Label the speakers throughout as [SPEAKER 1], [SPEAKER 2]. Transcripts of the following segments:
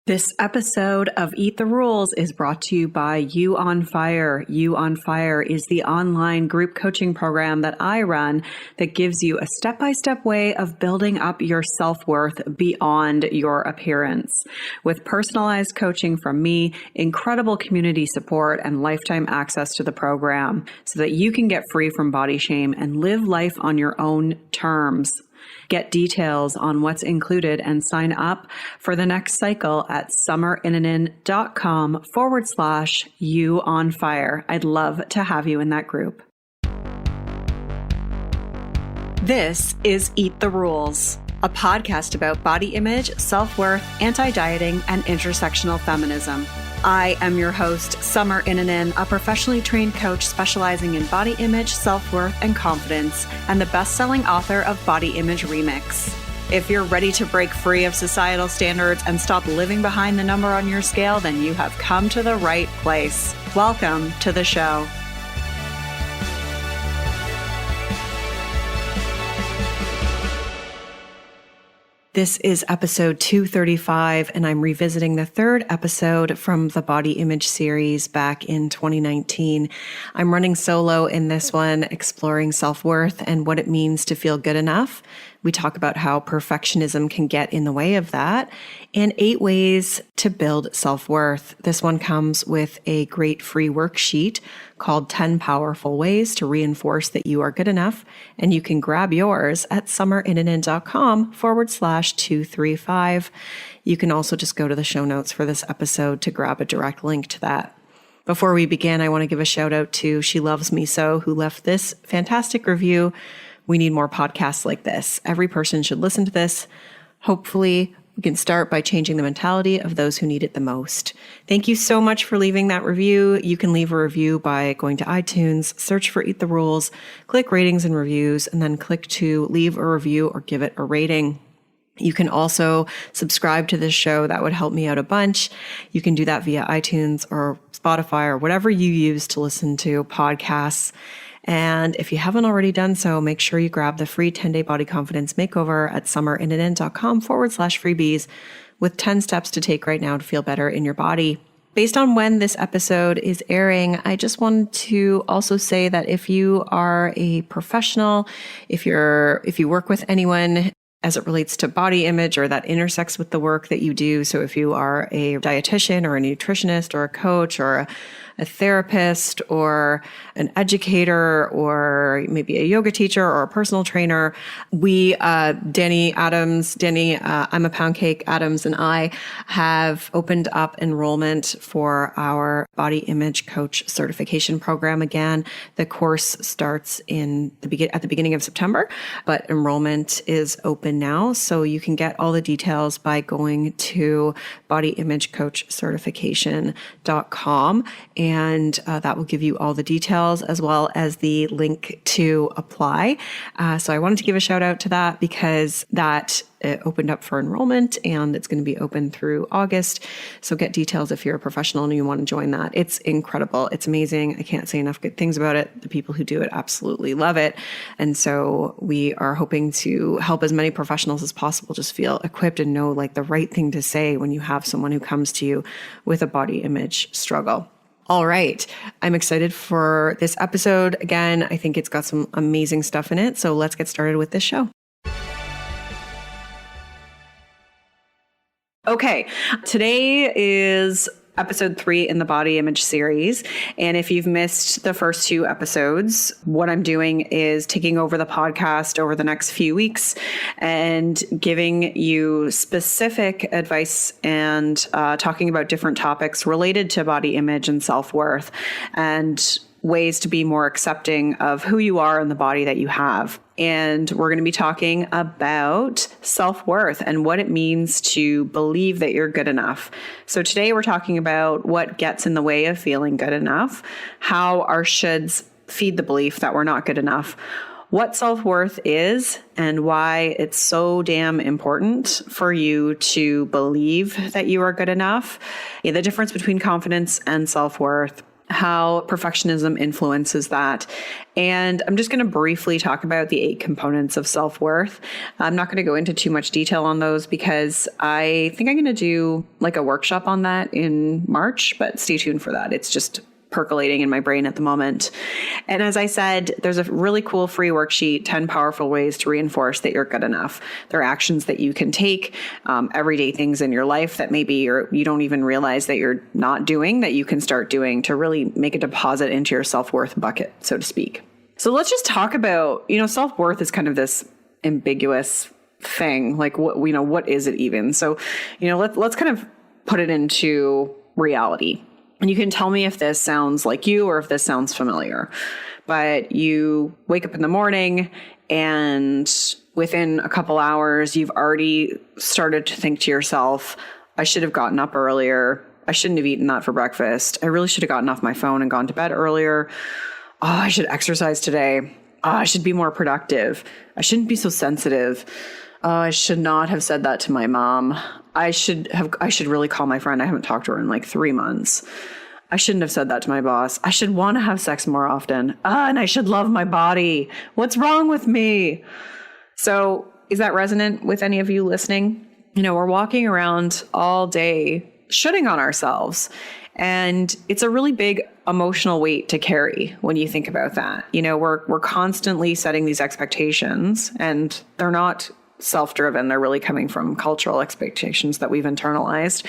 [SPEAKER 1] This episode of Eat the Rules is brought to you by You on Fire. You on Fire is the online group coaching program that I run that gives you a step-by-step way of building up your self-worth beyond your appearance. With personalized coaching from me, incredible community support, and lifetime access to the program so that you can get free from body shame and live life on your own terms. Get details on what's included and sign up for the next cycle at summerinnanen.com/you on fire. I'd love to have you in that group. This is Eat the Rules, a podcast about body image, self-worth, anti-dieting, and intersectional feminism. I am your host, Summer Innanen, a professionally trained coach specializing in body image, self-worth, and confidence, and the best-selling author of Body Image Remix. If you're ready to break free of societal standards and stop living behind the number on your scale, then you have come to the right place. Welcome to the show. This is episode 235, and I'm revisiting the third episode from the Body Image series back in 2019. I'm running solo in this one, exploring self-worth and what it means to feel good enough. We talk about how perfectionism can get in the way of that, and 8 ways to build self-worth. This one comes with a great free worksheet called 10 Powerful Ways to Reinforce That You Are Good Enough, and you can grab yours at summerinnanen.com/235. You can also just go to the show notes for this episode to grab a direct link to that. Before we begin, I want to give a shout out to She Loves Me So, who left this fantastic review. We need more podcasts like this. Every person should listen to this. Hopefully, we can start by changing the mentality of those who need it the most. Thank you so much for leaving that review. You can leave a review by going to iTunes, search for Eat the Rules, click ratings and reviews, and then click to leave a review or give it a rating. You can also subscribe to this show. That would help me out a bunch. You can do that via iTunes or Spotify or whatever you use to listen to podcasts. And if you haven't already done so, make sure you grab the free 10-day body confidence makeover at summerinnanen.com/freebies with 10 steps to take right now to feel better in your body. Based on when this episode is airing, I just wanted to also say that if you are a professional, if you work with anyone as it relates to body image or that intersects with the work that you do. So if you are a dietitian or a nutritionist or a coach or a therapist or an educator or maybe a yoga teacher or a personal trainer, we, Danny, I'm a Pound Cake Adams, and I have opened up enrollment for our body image coach certification program again. The course starts at the beginning of September, but enrollment is open now. So you can get all the details by going to bodyimagecoachcertification.com. And that will give you all the details as well as the link to apply. So I wanted to give a shout out to that because that opened up for enrollment and it's going to be open through August. So get details if you're a professional and you want to join that. It's incredible. It's amazing. I can't say enough good things about it. The people who do it absolutely love it. And so we are hoping to help as many professionals as possible just feel equipped and know like the right thing to say when you have someone who comes to you with a body image struggle. All right. I'm excited for this episode. Again, I think it's got some amazing stuff in it. So let's get started with this show. Okay. Today is episode 3 in the body image series. And if you've missed the first 2 episodes, what I'm doing is taking over the podcast over the next few weeks and giving you specific advice and talking about different topics related to body image and self-worth and ways to be more accepting of who you are and the body that you have. And we're going to be talking about self-worth and what it means to believe that you're good enough. So today we're talking about what gets in the way of feeling good enough, how our shoulds feed the belief that we're not good enough, what self-worth is, and why it's so damn important for you to believe that you are good enough, the difference between confidence and self-worth, how perfectionism influences that. And I'm just going to briefly talk about the 8 components of self-worth. I'm not going to go into too much detail on those because I think I'm going to do like a workshop on that in March, but stay tuned for that. It's just percolating in my brain at the moment. And as I said, there's a really cool free worksheet, 10 powerful ways to reinforce that you're good enough. There are actions that you can take, everyday things in your life that maybe you don't even realize that you're not doing, that you can start doing to really make a deposit into your self-worth bucket, so to speak. So let's just talk about, self-worth is kind of this ambiguous thing. Like, what is it even? So, let's kind of put it into reality. And you can tell me if this sounds like you or if this sounds familiar. But you wake up in the morning and within a couple hours, you've already started to think to yourself, I should have gotten up earlier. I shouldn't have eaten that for breakfast. I really should have gotten off my phone and gone to bed earlier. Oh, I should exercise today. Oh, I should be more productive. I shouldn't be so sensitive. Oh, I should not have said that to my mom. I should really call my friend. I haven't talked to her in like 3 months. I shouldn't have said that to my boss. I should want to have sex more often. And I should love my body. What's wrong with me? So is that resonant with any of you listening? We're walking around all day shoulding on ourselves. And it's a really big emotional weight to carry when you think about that. We're constantly setting these expectations, and they're not self-driven. They're really coming from cultural expectations that we've internalized.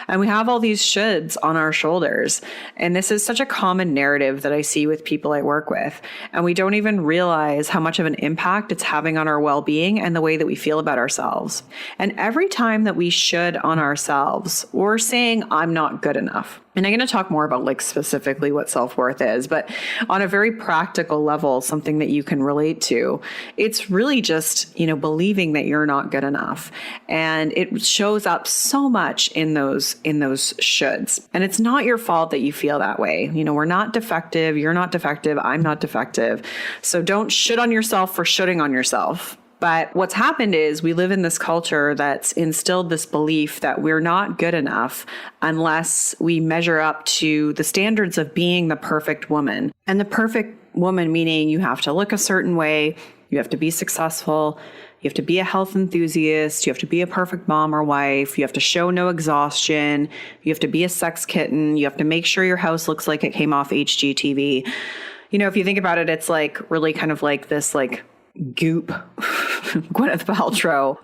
[SPEAKER 1] And we have all these shoulds on our shoulders. And this is such a common narrative that I see with people I work with. And we don't even realize how much of an impact it's having on our well-being and the way that we feel about ourselves. And every time that we should on ourselves, we're saying, I'm not good enough. And I'm going to talk more about like specifically what self-worth is, but on a very practical level, something that you can relate to, it's really just, believing that you're not good enough. And it shows up so much in those shoulds. And it's not your fault that you feel that way. We're not defective. You're not defective. I'm not defective. So don't shit on yourself for shitting on yourself. But what's happened is we live in this culture that's instilled this belief that we're not good enough unless we measure up to the standards of being the perfect woman. And the perfect woman meaning you have to look a certain way, you have to be successful, you have to be a health enthusiast, you have to be a perfect mom or wife, you have to show no exhaustion, you have to be a sex kitten, you have to make sure your house looks like it came off HGTV. If you think about it, it's like really kind of like this like goop Gwyneth Paltrow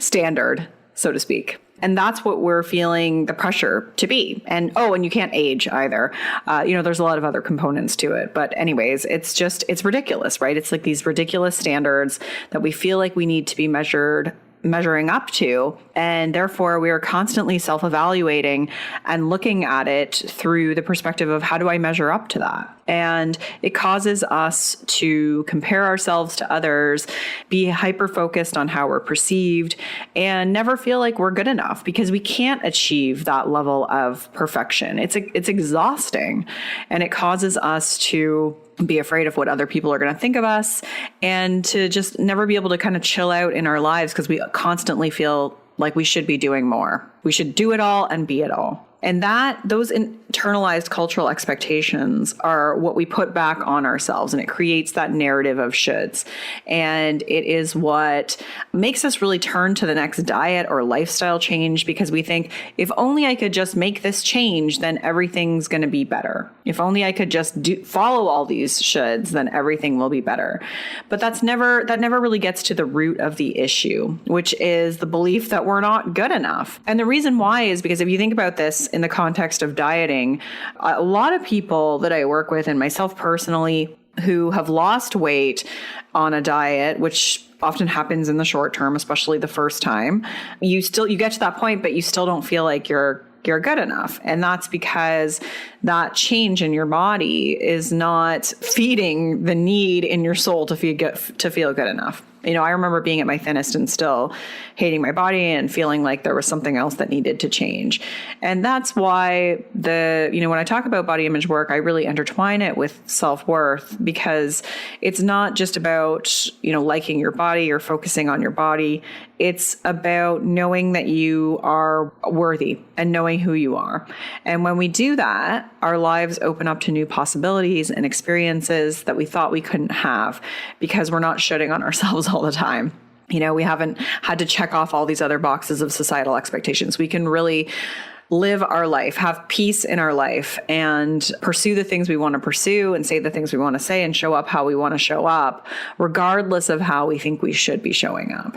[SPEAKER 1] standard, so to speak. And that's what we're feeling the pressure to be. And you can't age either. There's a lot of other components to it. But anyways, it's ridiculous, right? It's like these ridiculous standards that we feel like we need to be measuring up to. And therefore, we are constantly self-evaluating and looking at it through the perspective of how do I measure up to that? And it causes us to compare ourselves to others, be hyper-focused on how we're perceived, and never feel like we're good enough because we can't achieve that level of perfection. It's exhausting, and it causes us to be afraid of what other people are going to think of us and to just never be able to kind of chill out in our lives because we constantly feel like we should be doing more. We should do it all and be it all. And those internalized cultural expectations are what we put back on ourselves, and it creates that narrative of shoulds. And it is what makes us really turn to the next diet or lifestyle change because we think, if only I could just make this change, then everything's going to be better. If only I could just follow all these shoulds, then everything will be better. But that never really gets to the root of the issue, which is the belief that we're not good enough. And the reason why is because if you think about this in the context of dieting, a lot of people that I work with and myself personally who have lost weight on a diet, which often happens in the short term, especially the first time, you get to that point, but you still don't feel like you're good enough. And that's because that change in your body is not feeding the need in your soul to feel good enough. I remember being at my thinnest and still hating my body and feeling like there was something else that needed to change. And that's why when I talk about body image work, I really intertwine it with self-worth, because it's not just about, liking your body or focusing on your body. It's about knowing that you are worthy and knowing who you are. And when we do that, our lives open up to new possibilities and experiences that we thought we couldn't have, because we're not shitting on ourselves all the time. We haven't had to check off all these other boxes of societal expectations. We can really live our life, have peace in our life, and pursue the things we want to pursue and say the things we want to say and show up how we want to show up, regardless of how we think we should be showing up.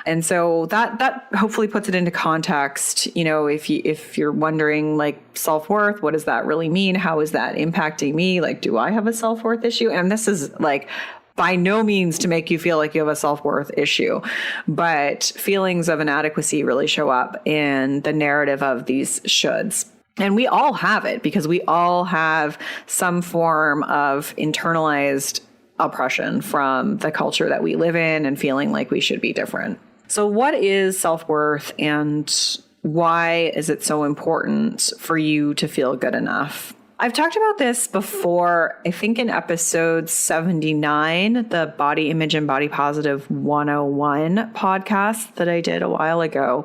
[SPEAKER 1] And so that hopefully puts it into context. If you're wondering, like, self-worth, what does that really mean? How is that impacting me? Like, do I have a self-worth issue? And this is like, by no means to make you feel like you have a self-worth issue, but feelings of inadequacy really show up in the narrative of these shoulds. And we all have it, because we all have some form of internalized oppression from the culture that we live in and feeling like we should be different. So what is self-worth, and why is it so important for you to feel good enough? I've talked about this before, I think in episode 79, the Body Image and Body Positive 101 podcast that I did a while ago.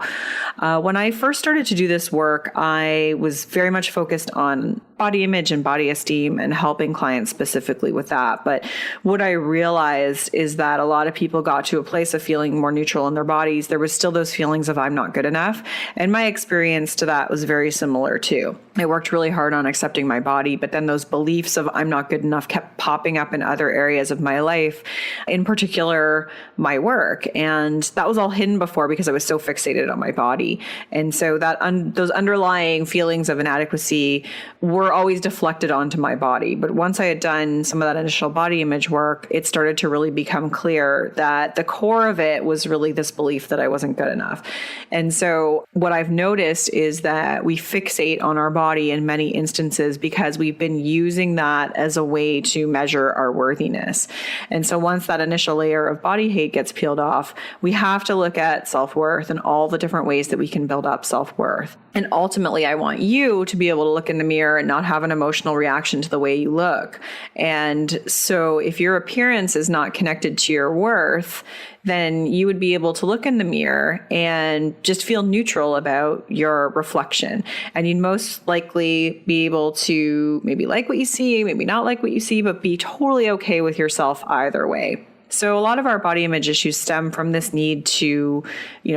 [SPEAKER 1] When I first started to do this work, I was very much focused on body image and body esteem and helping clients specifically with that. But what I realized is that a lot of people got to a place of feeling more neutral in their bodies. There was still those feelings of I'm not good enough. And my experience to that was very similar too. I worked really hard on accepting my body, but then those beliefs of I'm not good enough kept popping up in other areas of my life, in particular my work. And that was all hidden before because I was so fixated on my body. And so that those underlying feelings of inadequacy were always deflected onto my body. But once I had done some of that initial body image work, it started to really become clear that the core of it was really this belief that I wasn't good enough. And so what I've noticed is that we fixate on our body in many instances because we've been using that as a way to measure our worthiness. And so once that initial layer of body hate gets peeled off, we have to look at self-worth and all the different ways that we can build up self-worth. And ultimately, I want you to be able to look in the mirror and not have an emotional reaction to the way you look. And so if your appearance is not connected to your worth, then you would be able to look in the mirror and just feel neutral about your reflection. And you'd most likely be able to maybe like what you see, maybe not like what you see, but be totally okay with yourself either way. So a lot of our body image issues stem from this need to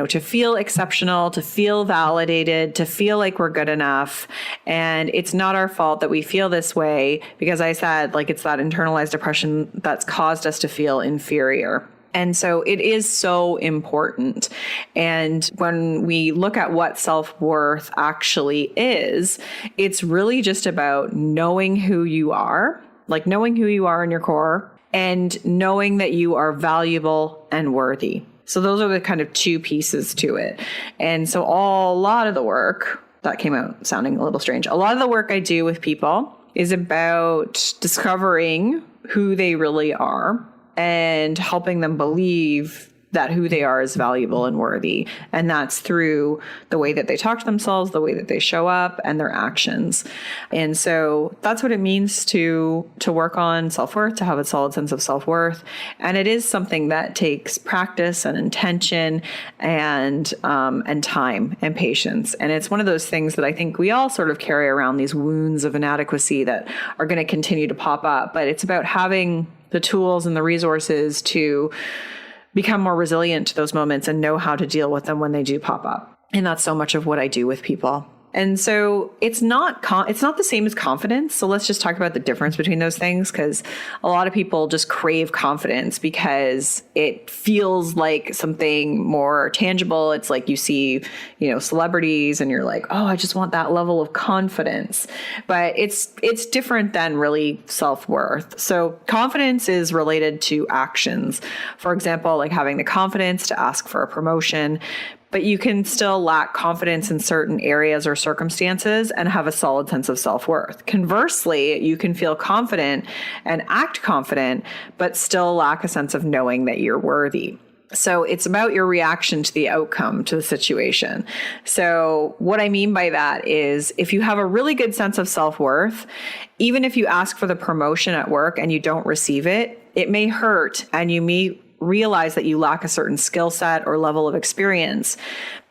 [SPEAKER 1] feel exceptional, to feel validated, to feel like we're good enough. And it's not our fault that we feel this way because I said, it's that internalized oppression that's caused us to feel inferior. And so it is so important. And when we look at what self-worth actually is, it's really just about knowing who you are, knowing who you are in your core, and knowing that you are valuable and worthy. So those are the kind of two pieces to it. And so a lot of the work, that came out sounding a little strange, a lot of the work I do with people is about discovering who they really are and helping them believe that who they are is valuable and worthy. And that's through the way that they talk to themselves, the way that they show up, and their actions. And so that's what it means to work on self-worth, to have a solid sense of self-worth. And it is something that takes practice and intention and time and patience. And it's one of those things that I think we all sort of carry around, these wounds of inadequacy that are going to continue to pop up. But it's about having the tools and the resources to become more resilient to those moments and know how to deal with them when they do pop up. And that's so much of what I do with people. And so it's not the same as confidence. So let's just talk about the difference between those things, because a lot of people just crave confidence because it feels like something more tangible. It's like you see, celebrities and you're like, oh, I just want that level of confidence. But it's different than really self-worth. So confidence is related to actions. For example, like having the confidence to ask for a promotion. But you can still lack confidence in certain areas or circumstances and have a solid sense of self-worth. Conversely, you can feel confident and act confident, but still lack a sense of knowing that you're worthy. So it's about your reaction to the outcome, to the situation. So what I mean by that is if you have a really good sense of self-worth, even if you ask for the promotion at work and you don't receive it, it may hurt and you may realize that you lack a certain skill set or level of experience,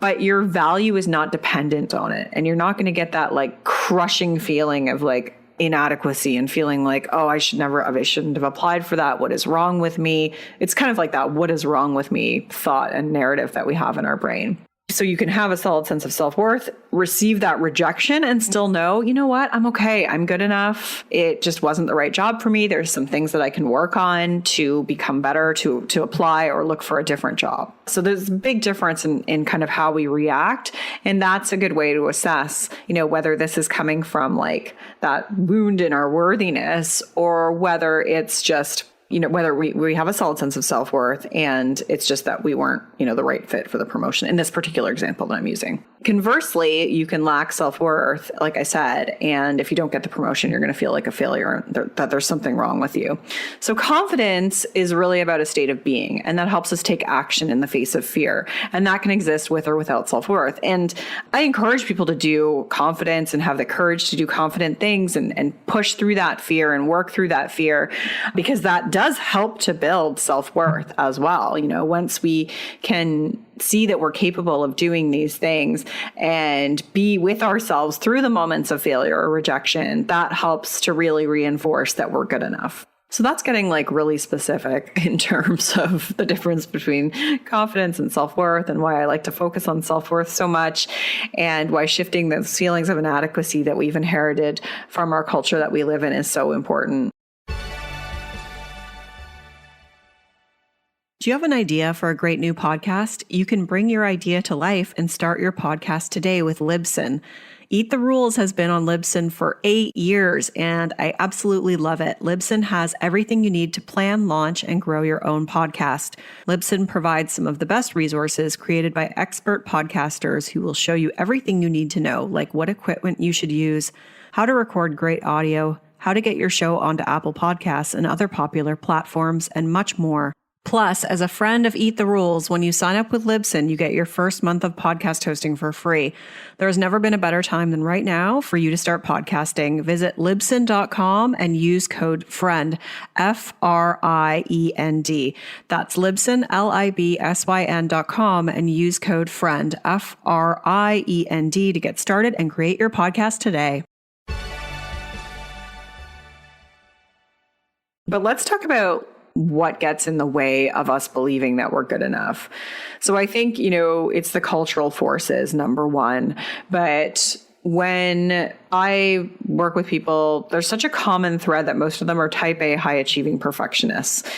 [SPEAKER 1] but your value is not dependent on it. And you're not going to get that like crushing feeling of like inadequacy and feeling like, oh, I shouldn't have applied for that. What is wrong with me? It's kind of like that what is wrong with me thought and narrative that we have in our brain. So you can have a solid sense of self-worth, receive that rejection and still know, you know what, I'm okay. I'm good enough. It just wasn't the right job for me. There's some things that I can work on to become better, to apply or look for a different job. So there's a big difference in kind of how we react. And that's a good way to assess, whether this is coming from like that wound in our worthiness or whether it's just whether we have a solid sense of self-worth and it's just that we weren't, the right fit for the promotion in this particular example that I'm using. Conversely, you can lack self-worth, like I said, and if you don't get the promotion, you're going to feel like a failure, that there's something wrong with you. So confidence is really about a state of being, and that helps us take action in the face of fear. And that can exist with or without self-worth. And I encourage people to do confidence and have the courage to do confident things and push through that fear and work through that fear, because that does help to build self-worth as well. Once we can see that we're capable of doing these things and be with ourselves through the moments of failure or rejection, that helps to really reinforce that we're good enough. So that's getting like really specific in terms of the difference between confidence and self-worth and why I like to focus on self-worth so much and why shifting those feelings of inadequacy that we've inherited from our culture that we live in is so important. Do you have an idea for a great new podcast? You can bring your idea to life and start your podcast today with Libsyn. Eat the Rules has been on Libsyn for 8 years, and I absolutely love it. Libsyn has everything you need to plan, launch, and grow your own podcast. Libsyn provides some of the best resources created by expert podcasters who will show you everything you need to know, like what equipment you should use, how to record great audio, how to get your show onto Apple Podcasts and other popular platforms, and much more. Plus, as a friend of Eat the Rules, when you sign up with Libsyn, you get your first month of podcast hosting for free. There has never been a better time than right now for you to start podcasting. Visit Libsyn.com and use code FRIEND, FRIEND. That's Libsyn, LIBSYN.com, and use code FRIEND, FRIEND, to get started and create your podcast today. But let's talk about what gets in the way of us believing that we're good enough. So I think, it's the cultural forces, number one. But when I work with people, there's such a common thread that most of them are type A, high achieving perfectionists.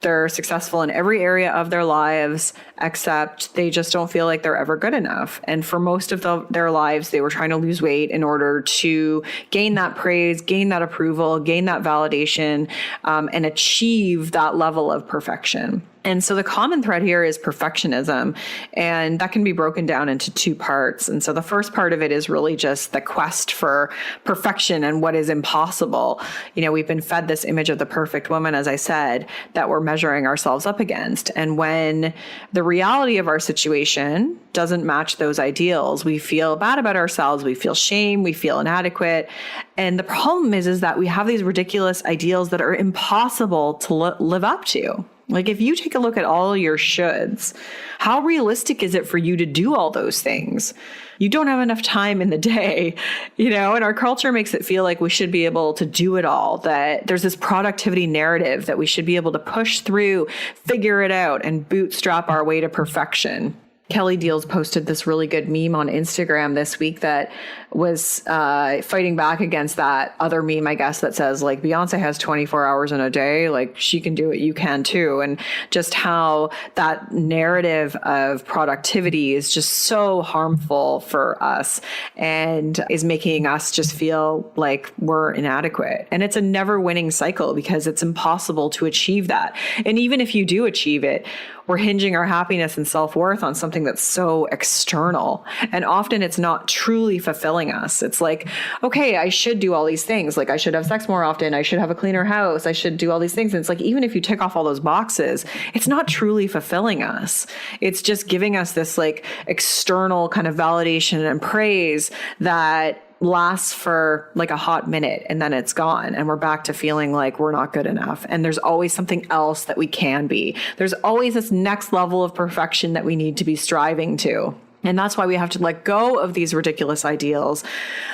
[SPEAKER 1] They're successful in every area of their lives, except they just don't feel like they're ever good enough. And for most of their lives, they were trying to lose weight in order to gain that praise, gain that approval, gain that validation, and achieve that level of perfection. And so the common thread here is perfectionism, and that can be broken down into two parts. And so the first part of it is really just the quest for perfection and what is impossible. We've been fed this image of the perfect woman, as I said, that we're measuring ourselves up against. And when the reality of our situation doesn't match those ideals, we feel bad about ourselves, we feel shame, we feel inadequate. And the problem is that we have these ridiculous ideals that are impossible to live up to. Like if you take a look at all your shoulds, how realistic is it for you to do all those things? You don't have enough time in the day, and our culture makes it feel like we should be able to do it all, that there's this productivity narrative that we should be able to push through, figure it out, and bootstrap our way to perfection. Kelly Deals posted this really good meme on Instagram this week that was fighting back against that other meme, I guess, that says like Beyonce has 24 hours in a day, like she can do it, you can too. And just how that narrative of productivity is just so harmful for us and is making us just feel like we're inadequate. And it's a never winning cycle because it's impossible to achieve that. And even if you do achieve it, we're hinging our happiness and self-worth on something that's so external. And often it's not truly fulfilling fulfilling us. It's like, okay, I should do all these things. Like I should have sex more often. I should have a cleaner house. I should do all these things. And it's like, even if you tick off all those boxes, it's not truly fulfilling us. It's just giving us this like external kind of validation and praise that lasts for like a hot minute and then it's gone and we're back to feeling like we're not good enough. And there's always something else that we can be. There's always this next level of perfection that we need to be striving to. And that's why we have to let go of these ridiculous ideals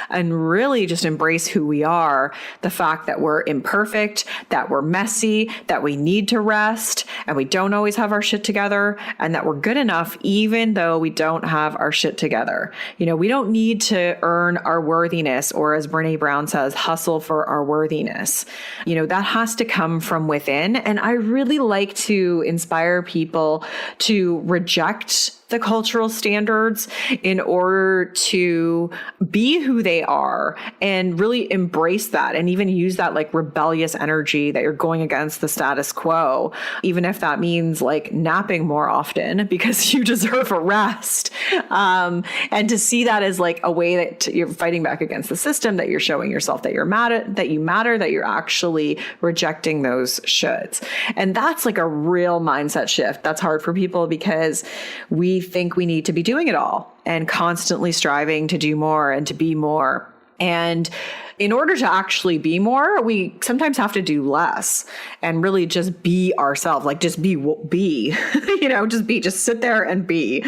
[SPEAKER 1] and really just embrace who we are, the fact that we're imperfect, that we're messy, that we need to rest, and we don't always have our shit together, and that we're good enough even though we don't have our shit together. You know, we don't need to earn our worthiness, or as Brené Brown says, hustle for our worthiness. You know, that has to come from within. And I really like to inspire people to reject the cultural standards in order to be who they are and really embrace that, and even use that like rebellious energy that you're going against the status quo, even if that means like napping more often because you deserve a rest. And to see that as like a way that you're fighting back against the system, that you're showing yourself that you're mad, that you matter, that you're actually rejecting those shoulds. And that's like a real mindset shift. That's hard for people because we think we need to be doing it all and constantly striving to do more and to be more. And in order to actually be more, we sometimes have to do less and really just be ourselves, like just be, you know, just sit there and be.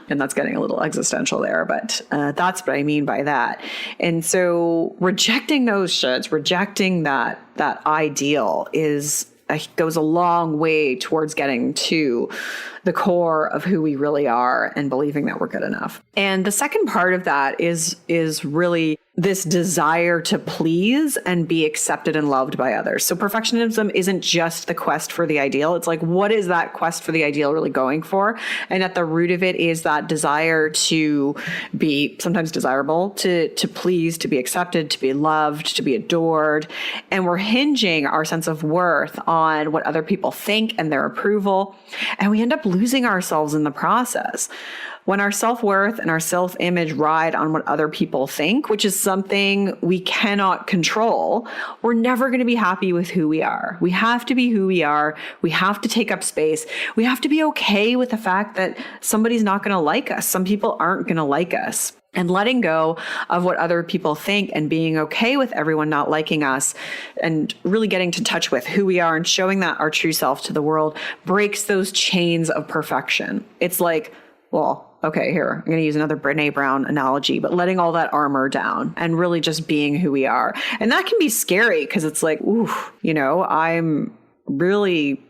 [SPEAKER 1] And that's getting a little existential there, but that's what I mean by that. And so rejecting those shoulds, rejecting that ideal goes a long way towards getting to the core of who we really are and believing that we're good enough. And the second part of that is really this desire to please and be accepted and loved by others. So perfectionism isn't just the quest for the ideal. It's like, what is that quest for the ideal really going for? And at the root of it is that desire to be sometimes desirable, to please, to be accepted, to be loved, to be adored. And we're hinging our sense of worth on what other people think and their approval. And we end up losing ourselves in the process. When our self-worth and our self-image ride on what other people think, which is something we cannot control, we're never going to be happy with who we are. We have to be who we are. We have to take up space. We have to be okay with the fact that somebody's not going to like us. Some people aren't going to like us. And letting go of what other people think and being okay with everyone not liking us and really getting to touch with who we are and showing that our true self to the world breaks those chains of perfection. It's like, well, okay, here, I'm going to use another Brené Brown analogy, but letting all that armor down and really just being who we are. And that can be scary because it's like, ooh, you know,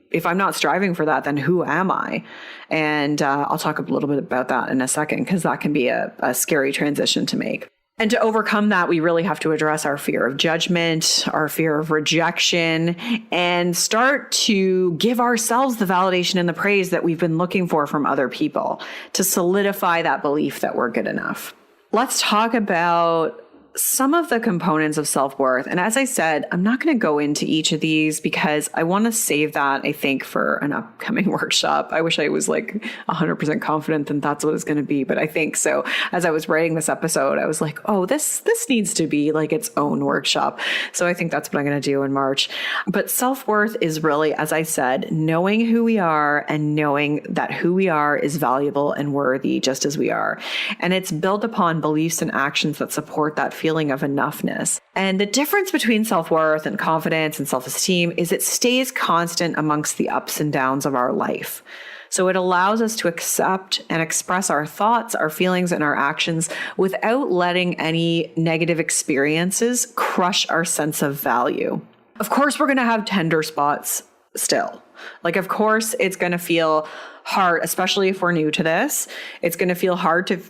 [SPEAKER 1] if I'm not striving for that, then who am I? And I'll talk a little bit about that in a second, because that can be a scary transition to make. And to overcome that, we really have to address our fear of judgment, our fear of rejection, and start to give ourselves the validation and the praise that we've been looking for from other people to solidify that belief that we're good enough. Let's talk about some of the components of self-worth. And as I said, I'm not going to go into each of these because I want to save that, I think, for an upcoming workshop. I wish I was like 100% confident that that's what it's going to be, but I think so. As I was writing this episode, I was like, oh, this needs to be like its own workshop. So I think that's what I'm going to do in March. But self-worth is really, as I said, knowing who we are and knowing that who we are is valuable and worthy just as we are. And it's built upon beliefs and actions that support that feeling of enoughness. And the difference between self-worth and confidence and self-esteem is it stays constant amongst the ups and downs of our life. So it allows us to accept and express our thoughts, our feelings, and our actions without letting any negative experiences crush our sense of value. Of course, we're going to have tender spots still. Like, of course, it's going to feel hard, especially if we're new to this. It's going to feel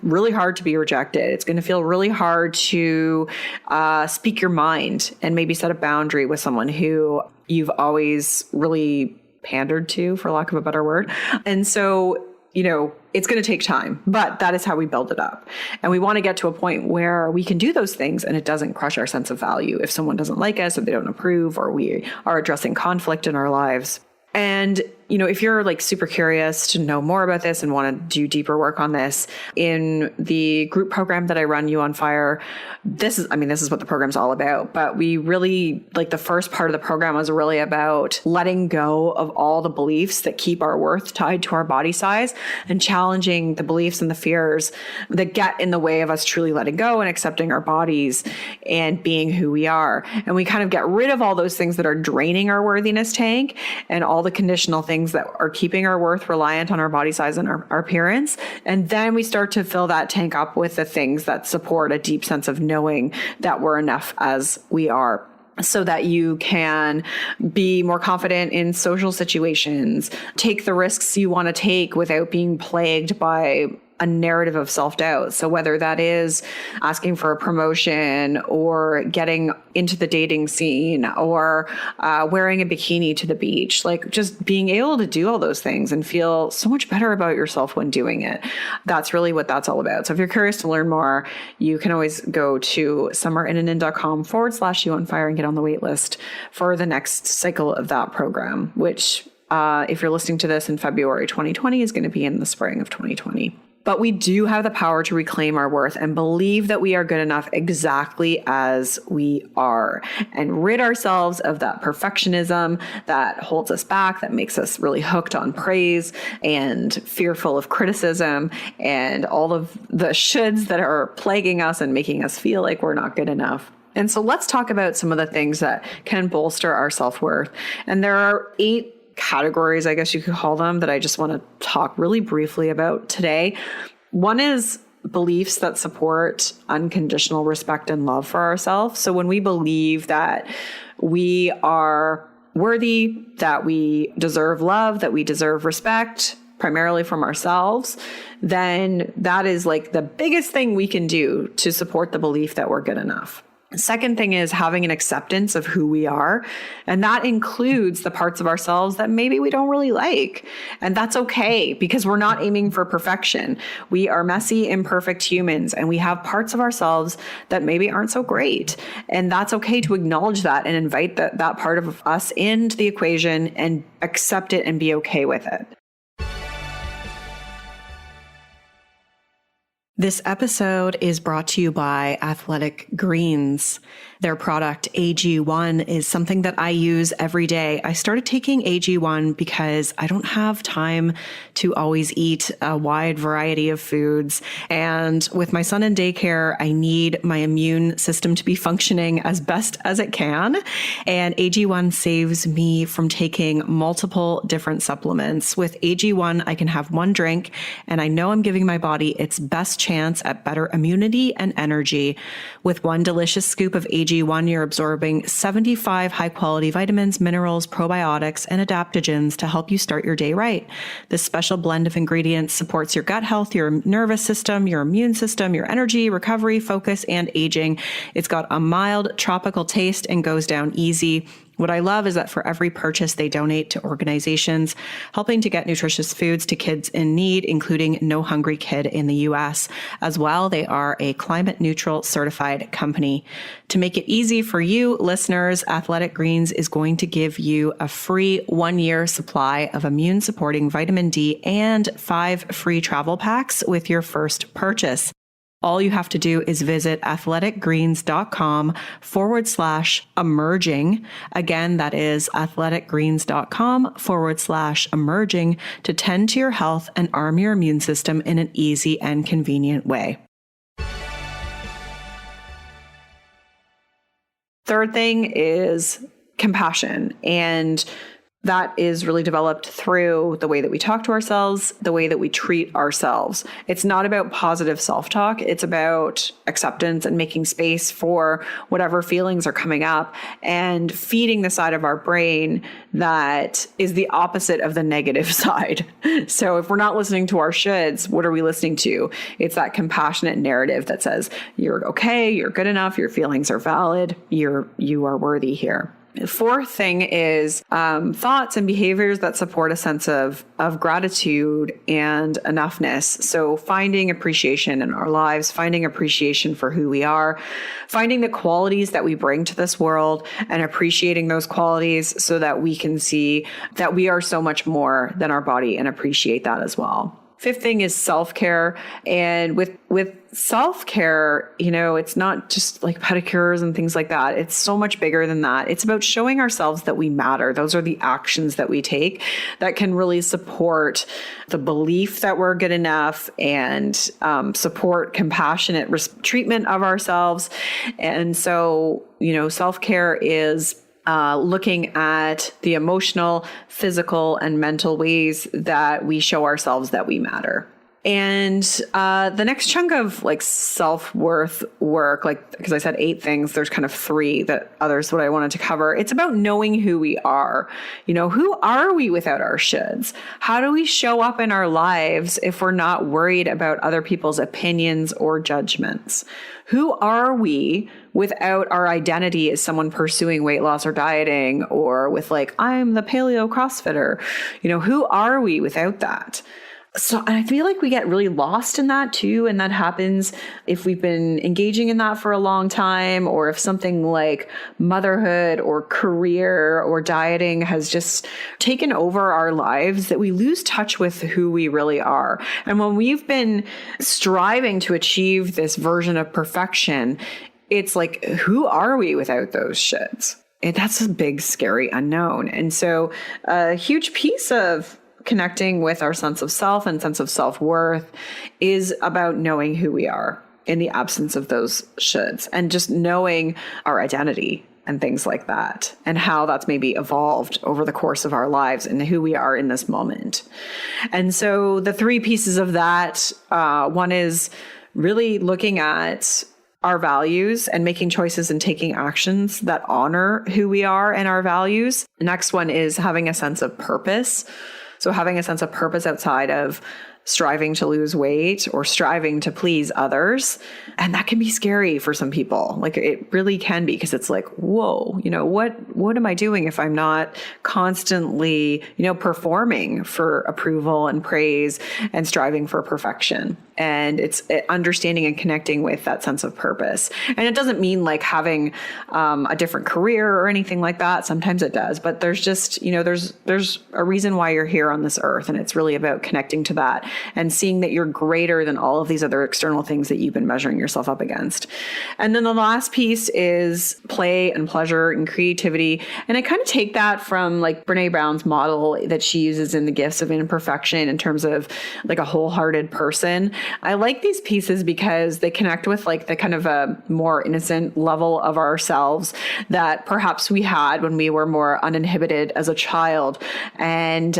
[SPEAKER 1] really hard to be rejected. It's going to feel really hard to speak your mind and maybe set a boundary with someone who you've always really pandered to, for lack of a better word. And so, you know, it's going to take time, but that is how we build it up. And we want to get to a point where we can do those things and it doesn't crush our sense of value if someone doesn't like us, or they don't approve, or we are addressing conflict in our lives. And if you're like super curious to know more about this and want to do deeper work on this, in the group program that I run, You on Fire, this is what the program's all about. But we really, like, the first part of the program was really about letting go of all the beliefs that keep our worth tied to our body size and challenging the beliefs and the fears that get in the way of us truly letting go and accepting our bodies and being who we are. And we kind of get rid of all those things that are draining our worthiness tank and all the conditional things that are keeping our worth reliant on our body size and our appearance. And then we start to fill that tank up with the things that support a deep sense of knowing that we're enough as we are, so that you can be more confident in social situations, take the risks you want to take without being plagued by a narrative of self-doubt. So whether that is asking for a promotion or getting into the dating scene or wearing a bikini to the beach, like just being able to do all those things and feel so much better about yourself when doing it. That's really what that's all about. So if you're curious to learn more, you can always go to summerinnanen.com/You on Fire and get on the wait list for the next cycle of that program, which if you're listening to this in February 2020 is going to be in the spring of 2020. But we do have the power to reclaim our worth and believe that we are good enough exactly as we are, and rid ourselves of that perfectionism that holds us back, that makes us really hooked on praise and fearful of criticism and all of the shoulds that are plaguing us and making us feel like we're not good enough. And so let's talk about some of the things that can bolster our self-worth. And there are 8 categories, I guess you could call them, that I just want to talk really briefly about today. One is beliefs that support unconditional respect and love for ourselves. So when we believe that we are worthy, that we deserve love, that we deserve respect, primarily from ourselves, then that is like the biggest thing we can do to support the belief that we're good enough. Second thing is having an acceptance of who we are. And that includes the parts of ourselves that maybe we don't really like. And that's okay, because we're not aiming for perfection. We are messy, imperfect humans, and we have parts of ourselves that maybe aren't so great. And that's okay to acknowledge that and invite that part of us into the equation and accept it and be okay with it. This episode is brought to you by Athletic Greens. Their product, AG1, is something that I use every day. I started taking AG1 because I don't have time to always eat a wide variety of foods. And with my son in daycare, I need my immune system to be functioning as best as it can. And AG1 saves me from taking multiple different supplements. With AG1, I can have one drink, and I know I'm giving my body its best chance at better immunity and energy. With one delicious scoop of AG1, you're absorbing 75 high-quality vitamins, minerals, probiotics, and adaptogens to help you start your day right. This special blend of ingredients supports your gut health, your nervous system, your immune system, your energy, recovery, focus, and aging. It's got a mild tropical taste and goes down easy. What I love is that for every purchase, they donate to organizations helping to get nutritious foods to kids in need, including No Hungry Kid in the US. As well, they are a climate neutral certified company. To make it easy for you listeners, Athletic Greens is going to give you a free 1-year supply of immune supporting vitamin D and 5 free travel packs with your first purchase. All you have to do is visit athleticgreens.com/emerging. Again, that is athleticgreens.com/emerging to tend to your health and arm your immune system in an easy and convenient way. Third thing is compassion. And that is really developed through the way that we talk to ourselves, the way that we treat ourselves. It's not about positive self-talk. It's about acceptance and making space for whatever feelings are coming up and feeding the side of our brain that is the opposite of the negative side. So if we're not listening to our shoulds, what are we listening to? It's that compassionate narrative that says, you're okay, you're good enough, your feelings are valid, you are worthy here. The fourth thing is thoughts and behaviors that support a sense of gratitude and enoughness. So finding appreciation in our lives, finding appreciation for who we are, finding the qualities that we bring to this world and appreciating those qualities so that we can see that we are so much more than our body and appreciate that as well. Fifth thing is self-care. And with self-care, it's not just like pedicures and things like that. It's so much bigger than that. It's about showing ourselves that we matter. Those are the actions that we take that can really support the belief that we're good enough and support compassionate treatment of ourselves. And so, self-care is looking at the emotional, physical, and mental ways that we show ourselves that we matter. And the next chunk of self-worth work, because I said 8 things, there's kind of 3 that I wanted to cover. It's about knowing who we are. Who are we without our shoulds? How do we show up in our lives if we're not worried about other people's opinions or judgments? Who are we without our identity as someone pursuing weight loss or dieting, or with I'm the paleo CrossFitter? Who are we without that? So I feel like we get really lost in that too. And that happens if we've been engaging in that for a long time, or if something like motherhood or career or dieting has just taken over our lives, that we lose touch with who we really are. And when we've been striving to achieve this version of perfection, it's who are we without those shoulds? And that's a big, scary unknown. And so a huge piece of connecting with our sense of self and sense of self-worth is about knowing who we are in the absence of those shoulds, and just knowing our identity and things like that, and how that's maybe evolved over the course of our lives and who we are in this moment. And so the 3 pieces of that, one is really looking at our values and making choices and taking actions that honor who we are and our values. The next one is having a sense of purpose. So having a sense of purpose outside of striving to lose weight or striving to please others. And that can be scary for some people. It really can be, because it's whoa, what am I doing if I'm not constantly, performing for approval and praise and striving for perfection? And it's understanding and connecting with that sense of purpose. And it doesn't mean having a different career or anything like that. Sometimes it does, but there's just, there's a reason why you're here on this earth. And it's really about connecting to that and seeing that you're greater than all of these other external things that you've been measuring yourself up against. And then the last piece is play and pleasure and creativity. And I kind of take that from Brene Brown's model that she uses in The Gifts of Imperfection in terms of a wholehearted person. I like these pieces because they connect with the kind of a more innocent level of ourselves that perhaps we had when we were more uninhibited as a child. And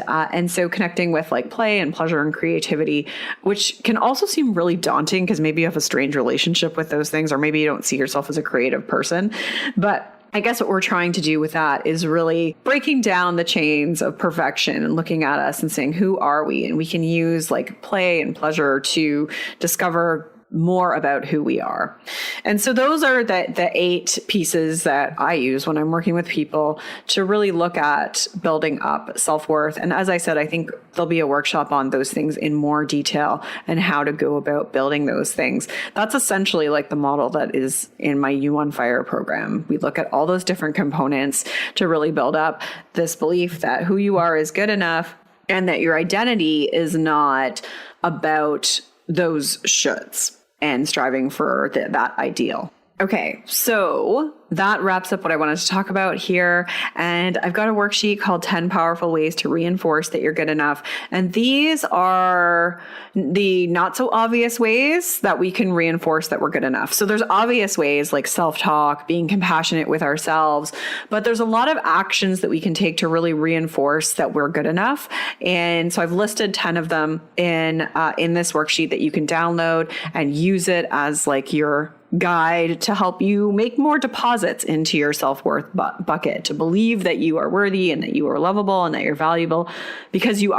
[SPEAKER 1] so connecting with play and pleasure and creativity, which can also seem really daunting because maybe you have a strange relationship with those things, or maybe you don't see yourself as a creative person. But I guess what we're trying to do with that is really breaking down the chains of perfection and looking at us and saying, who are we? And we can use play and pleasure to discover more about who we are. And so those are the 8 pieces that I use when I'm working with people to really look at building up self-worth. And as I said, I think there'll be a workshop on those things in more detail and how to go about building those things. That's essentially the model that is in my You on Fire program. We look at all those different components to really build up this belief that who you are is good enough, and that your identity is not about those shoulds and striving for that ideal. Okay, so that wraps up what I wanted to talk about here. And I've got a worksheet called 10 Powerful Ways to Reinforce That You're Good Enough. And these are the not so obvious ways that we can reinforce that we're good enough. So there's obvious ways like self-talk, being compassionate with ourselves, but there's a lot of actions that we can take to really reinforce that we're good enough. And so I've listed 10 of them in this worksheet that you can download and use it as your guide to help you make more deposits into your self-worth bucket, to believe that you are worthy and that you are lovable and that you're valuable, because you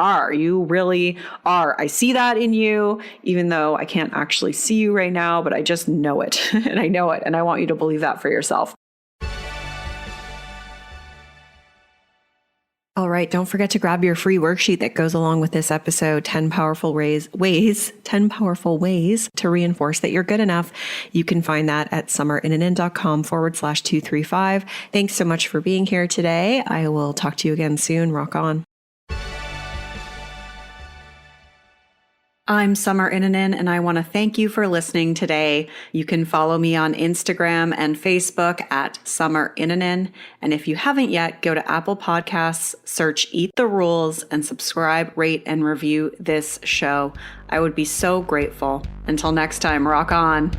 [SPEAKER 1] really are. I see that in you, even though I can't actually see you right now, but I just know it and I know it. And I want you to believe that for yourself. All right, don't forget to grab your free worksheet that goes along with this episode, 10 powerful ways to reinforce that you're good enough. You can find that at summerinnanen.com/235. Thanks so much for being here today. I will talk to you again soon. Rock on. I'm Summer Innanen, and I want to thank you for listening today. You can follow me on Instagram and Facebook at Summer Innanen. And if you haven't yet, go to Apple Podcasts, search Eat the Rules, and subscribe, rate, and review this show. I would be so grateful. Until next time, rock on.